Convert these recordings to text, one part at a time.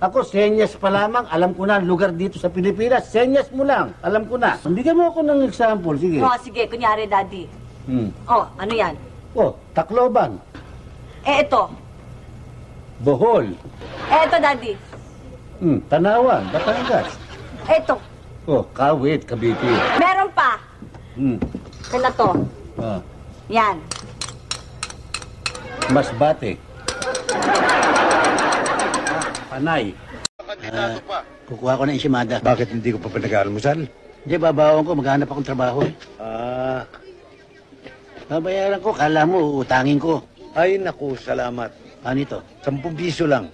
Ako, senyas pa lamang. Alam ko na ang lugar dito sa Pilipinas. Senyas mo lang. Alam ko na. Bigyan mo ako ng example. Sige. Oh, sige, kunyari, Daddy. Oh, ano yan? Oh, Tacloban. Ito. Bohol. Ito, Daddy. Tanawan. Batangas. Ito. Oh, Kawit, Cavite. Meron pa. Kala to. Ah, Yan. Masbate. Panay. Kukuha ko ng Ensimada. Bakit hindi ko pa pinag-aalmusal? Hindi, babawan ko. Maghanap akong trabaho. Babayaran ko. Kala mo, utangin ko. Ay, naku, salamat. Ano ito? 10 piso lang.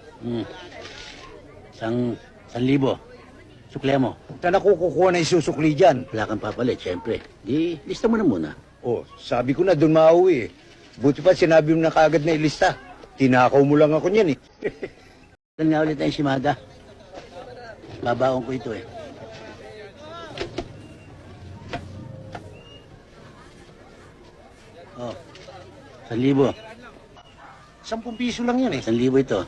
Isang libo. Sukle mo. Saan ako kukuha na isusukli dyan? Wala kang papalit, syempre. Di, lista mo na muna. Oh, sabi ko na doon mauwi eh. Buti pa sinabi mo na kaagad na ilista. Tinakaw mo lang ako niyan eh. Saan nga ulit ang Ensimada? Babawan ko ito eh. Oh, 1,000. 10 piso lang yan eh. 1,000 ito.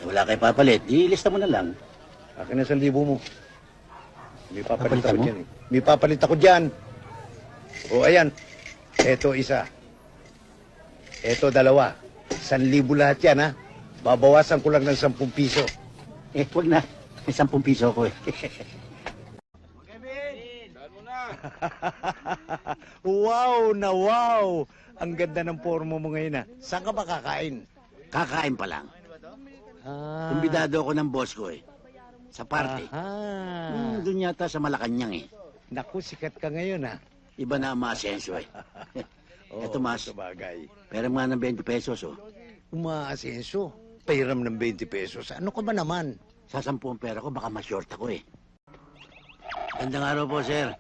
Wala kay papalit. Di, lista mo na lang. Akin na 1,000 mo. May papalit Papalitan ako mo? dyan eh. May papalit ako dyan. O ayan. Eto isa. Eto 2. 1,000 lahat yan ha. Babawasan ko lang ng 10 piso. Wag na. May 10 piso ko eh. Wow na wow! Ang ganda ng forma mo ngayon ha. Saan ka ba kakain? Kakain pa lang. Kumbidado ako ng boss ko eh. Sa party. Doon yata sa Malacanang eh. Naku, sikat ka ngayon ha. Iba na ang maasenso eh. Eto, Mas. Sabagay. Pera nga ng 20 pesos oh. Umaasenso. Pairam ng 20 pesos. Ano ka ba naman? Sa 10 pera ko, baka ma-short ako eh. Gandang araw po, sir.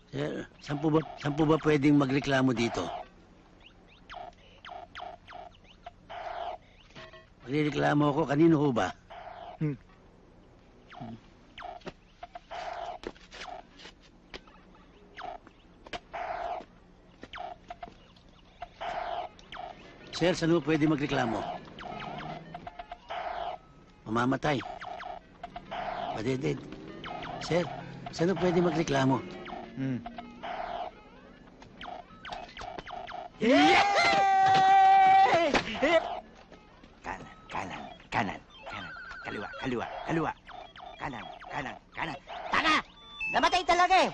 Sir, saan po ba pwedeng magreklamo dito? Magreklamo ako, kanino ho ba? Sir, saan po pwede magreklamo? Mamamatay. Madeded. Sir, saan po pwede magreklamo? Kanan, kanan, kanan, kanan. Kaliwa, kaliwa, kaliwa. Kanan, kanan, kanan. Tanga! Namatay talaga eh!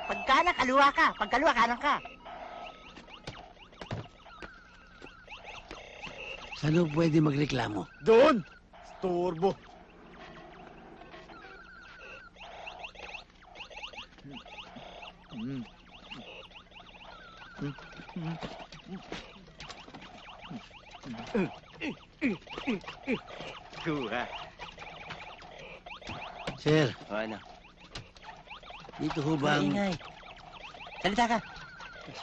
Pag kanan, kaliwa ka. Pag kaliwa, kanan ka. Saan po pwede magreklamo? Doon! Turbo. Kuha. Sir, O ano? dito ho ba ang... Maingay. Salita ka.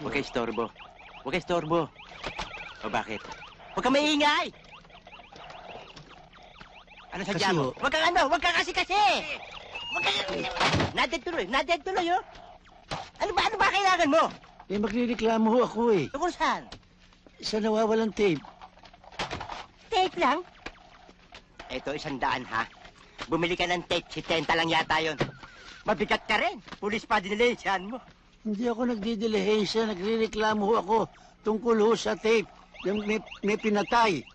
Huwag kayo istorbo. Huwag kayo istorbo. O bakit? Huwag ka maingay! Ano sa Kasi mo? ho- Huwag kang ano! Huwag kang kasi! Huwag kang... Nadead tuloy, oh! Ano ba kailangan mo? Eh, magreklamo ho ako eh. Tungkol saan? Sa nawawalang tape. Tape lang? Ito, 100 ha? Bumili ka ng tape, 70 lang yata yon. Mabigat ka rin. Pulis pa dinilensyahan mo. Hindi ako nagdidilihensya, nagreklamo ho ako tungkol ho sa tape. Yung may pinatay.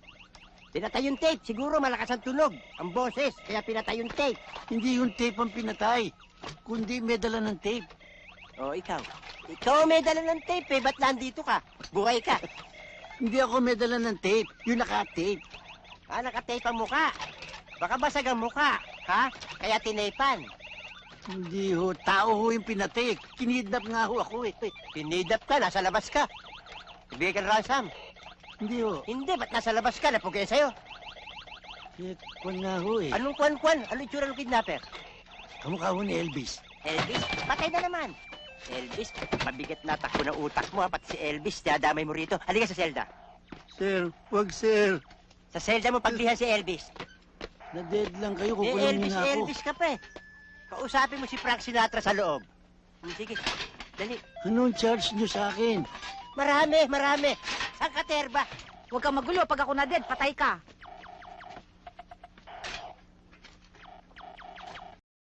Pinatay yung tape. Siguro malakas ang tunog. Ang boses. Kaya pinatay yung tape. Hindi yung tape ang pinatay, kundi may dala ng tape. O, ikaw. Ikaw may dala ng tape eh. Ba't nandito ka? Buhay ka. Hindi ako may dala ng tape, yung naka-tape. Ah, nakatape ang mukha. Baka basag ang mukha. Ha? Kaya tinepan. Hindi ho, tao ho yung pinatay. Kinidnap nga ho ako eh. Pinidap ka. Nasa labas ka. Ibigay ka ng ransom. Hindi ho. Hindi. Ba't nasa labas ka? Napugay sa'yo. Kwan nga ho eh. Anong kwan-kwan? Anong itsura ng kidnapper? Kamukha ho ni Elvis. Elvis? Patay na naman. Elvis, mabigat na takbo ng utak mo ha. Pati si Elvis, dadamay mo rito. Halika sa selda. Sir, wag sir. Sa selda mo paglihan si Elvis. Na-dead lang kayo, Eh, kukulong Elvis, niyo na ako. Elvis ka pa eh. Kausapin mo si Frank Sinatra sa loob. Sige, dali. Anong charge niyo sa akin? Marami. Saan ka, Terba? Huwag kang magulo. Pag ako na dead, patay ka.